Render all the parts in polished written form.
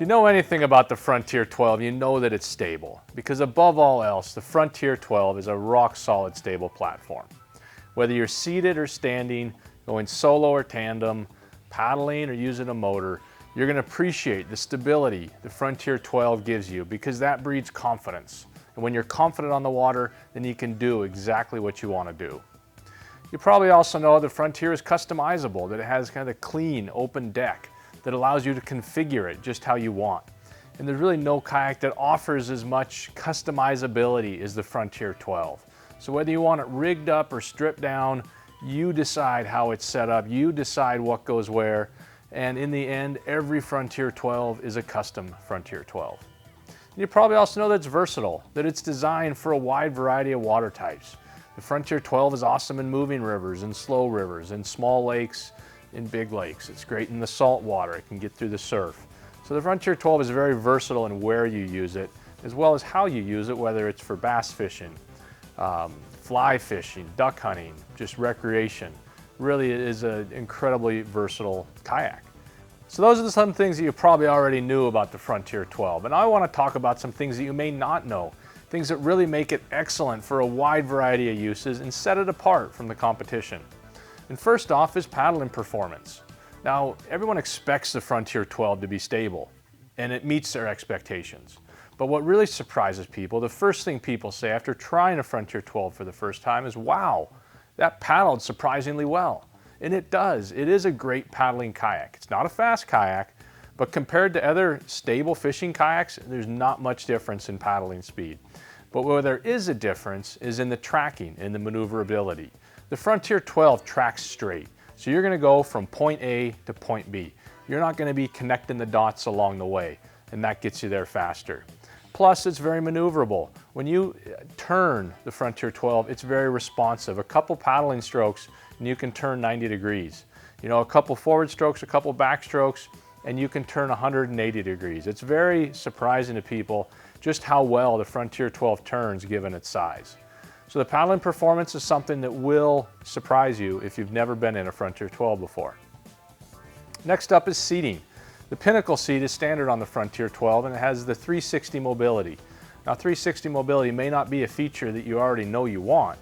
you know anything about the Frontier 12, you know that it's stable, because above all else, the Frontier 12 is a rock-solid stable platform. Whether you're seated or standing, going solo or tandem, paddling or using a motor, you're going to appreciate the stability the Frontier 12 gives you, because that breeds confidence. And when you're confident on the water, then you can do exactly what you want to do. You probably also know the Frontier is customizable, that it has kind of a clean, open deck that allows you to configure it just how you want. And there's really no kayak that offers as much customizability as the Frontier 12. So whether you want it rigged up or stripped down, you decide how it's set up, you decide what goes where, and in the end, every Frontier 12 is a custom Frontier 12. And you probably also know that it's versatile, that it's designed for a wide variety of water types. The Frontier 12 is awesome in moving rivers, in slow rivers, in small lakes, in big lakes. It's great in the salt water. It can get through the surf. So the Frontier 12 is very versatile in where you use it, as well as how you use it, whether it's for bass fishing, fly fishing, duck hunting, just recreation. Really, it is an incredibly versatile kayak. So those are some things that you probably already knew about the Frontier 12. And I want to talk about some things that you may not know, things that really make it excellent for a wide variety of uses and set it apart from the competition. And first off is paddling performance. Now, everyone expects the Frontier 12 to be stable, and it meets their expectations. But what really surprises people, the first thing people say after trying a Frontier 12 for the first time is, wow, that paddled surprisingly well. And it does. It is a great paddling kayak. It's not a fast kayak, but compared to other stable fishing kayaks, there's not much difference in paddling speed. But where there is a difference is in the tracking and the maneuverability. The Frontier 12 tracks straight. So you're going to go from point A to point B. You're not going to be connecting the dots along the way, and that gets you there faster. Plus, it's very maneuverable. When you turn the Frontier 12, it's very responsive. A couple paddling strokes and you can turn 90 degrees. You know, a couple forward strokes, a couple back strokes, and you can turn 180 degrees. It's very surprising to people just how well the Frontier 12 turns given its size. So the paddling performance is something that will surprise you if you've never been in a Frontier 12 before. Next up is seating. The Pinnacle seat is standard on the Frontier 12 and it has the 360 mobility. Now 360 mobility may not be a feature that you already know you want,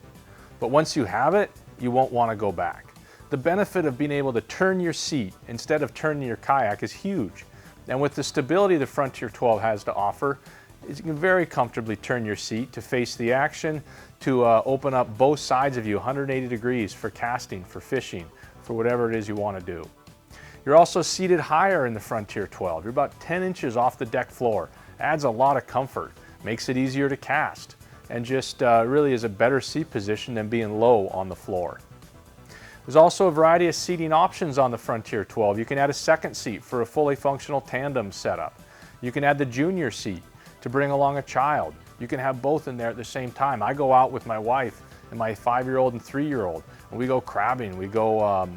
but once you have it, you won't want to go back. The benefit of being able to turn your seat instead of turning your kayak is huge. And with the stability the Frontier 12 has to offer, you can very comfortably turn your seat to face the action, to open up both sides of you 180 degrees for casting, for fishing, for whatever it is you want to do. You're also seated higher in the Frontier 12. You're about 10 inches off the deck floor. Adds a lot of comfort, makes it easier to cast, and just really is a better seat position than being low on the floor. There's also a variety of seating options on the Frontier 12. You can add a second seat for a fully functional tandem setup. You can add the junior seat to bring along a child. You can have both in there at the same time. I go out with my wife and my 5-year-old and 3-year-old, and we go crabbing. We go,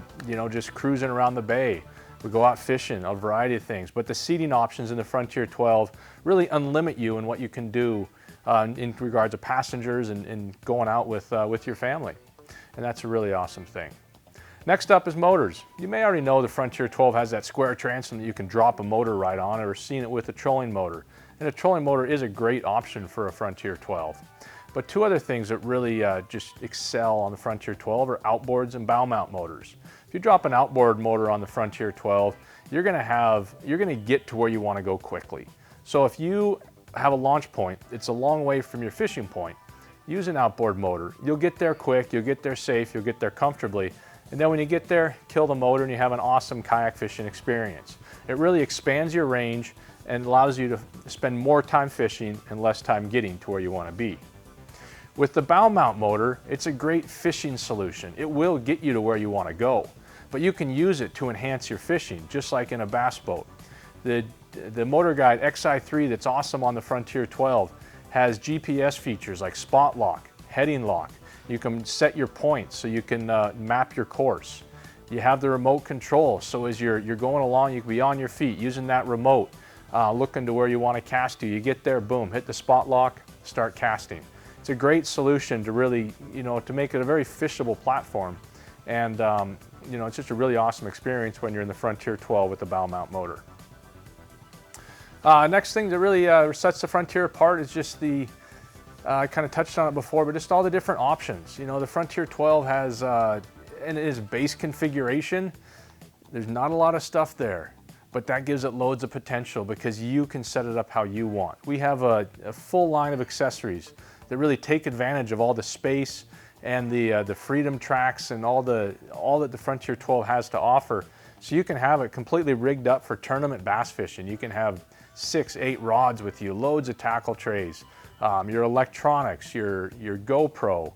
just cruising around the bay. We go out fishing, a variety of things. But the seating options in the Frontier 12 really unlimit you in what you can do in regards to passengers and going out with your family. And that's a really awesome thing. Next up is motors. You may already know the Frontier 12 has that square transom that you can drop a motor right on, or seen it with a trolling motor. And a trolling motor is a great option for a Frontier 12. But two other things that really just excel on the Frontier 12 are outboards and bow mount motors. If you drop an outboard motor on the Frontier 12, you're going to get to where you want to go quickly. So if you have a launch point, it's a long way from your fishing point, use an outboard motor. You'll get there quick, you'll get there safe, you'll get there comfortably. And then when you get there, kill the motor and you have an awesome kayak fishing experience. It really expands your range and allows you to spend more time fishing and less time getting to where you want to be. With the bow mount motor, it's a great fishing solution. It will get you to where you want to go, but you can use it to enhance your fishing, just like in a bass boat. The Motor Guide XI3 that's awesome on the Frontier 12 has GPS features like spot lock, heading lock. You can set your points so you can map your course. You have the remote control, so as you're going along, you can be on your feet using that remote, looking to where you want to cast to. You get there, boom, hit the spot lock, start casting. It's a great solution to really, to make it a very fishable platform. And, it's just a really awesome experience when you're in the Frontier 12 with the bow mount motor. Next thing that really sets the Frontier apart is just the, I kind of touched on it before, but just all the different options. You know, the Frontier 12 has, in its base configuration, there's not a lot of stuff there, but that gives it loads of potential because you can set it up how you want. We have a full line of accessories that really take advantage of all the space and the freedom tracks and all that the Frontier 12 has to offer. So you can have it completely rigged up for tournament bass fishing. You can have 6, 8 rods with you, loads of tackle trays, your electronics, your GoPro,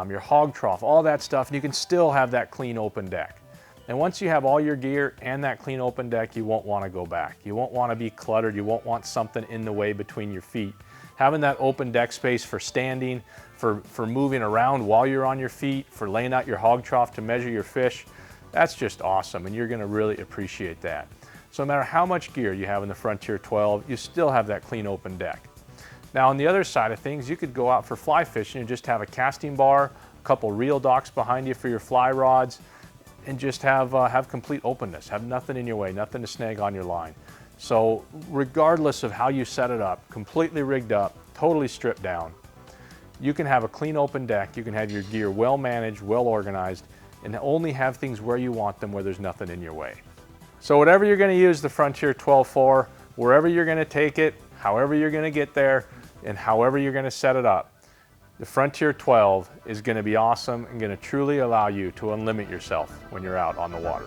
your hog trough, all that stuff, and you can still have that clean open deck. And once you have all your gear and that clean open deck, you won't want to go back. You won't want to be cluttered. You won't want something in the way between your feet. Having that open deck space for standing, for moving around while you're on your feet, for laying out your hog trough to measure your fish, that's just awesome, and you're going to really appreciate that. So no matter how much gear you have in the Frontier 12, you still have that clean open deck. Now on the other side of things, you could go out for fly fishing and just have a casting bar, a couple reel docks behind you for your fly rods, and just have complete openness, have nothing in your way, nothing to snag on your line. So regardless of how you set it up, completely rigged up, totally stripped down, you can have a clean open deck, you can have your gear well managed, well organized, and only have things where you want them, where there's nothing in your way. So whatever you're going to use the Frontier 12 for, wherever you're going to take it, however you're going to get there, and however you're going to set it up, the Frontier 12 is going to be awesome and going to truly allow you to unlimit yourself when you're out on the water.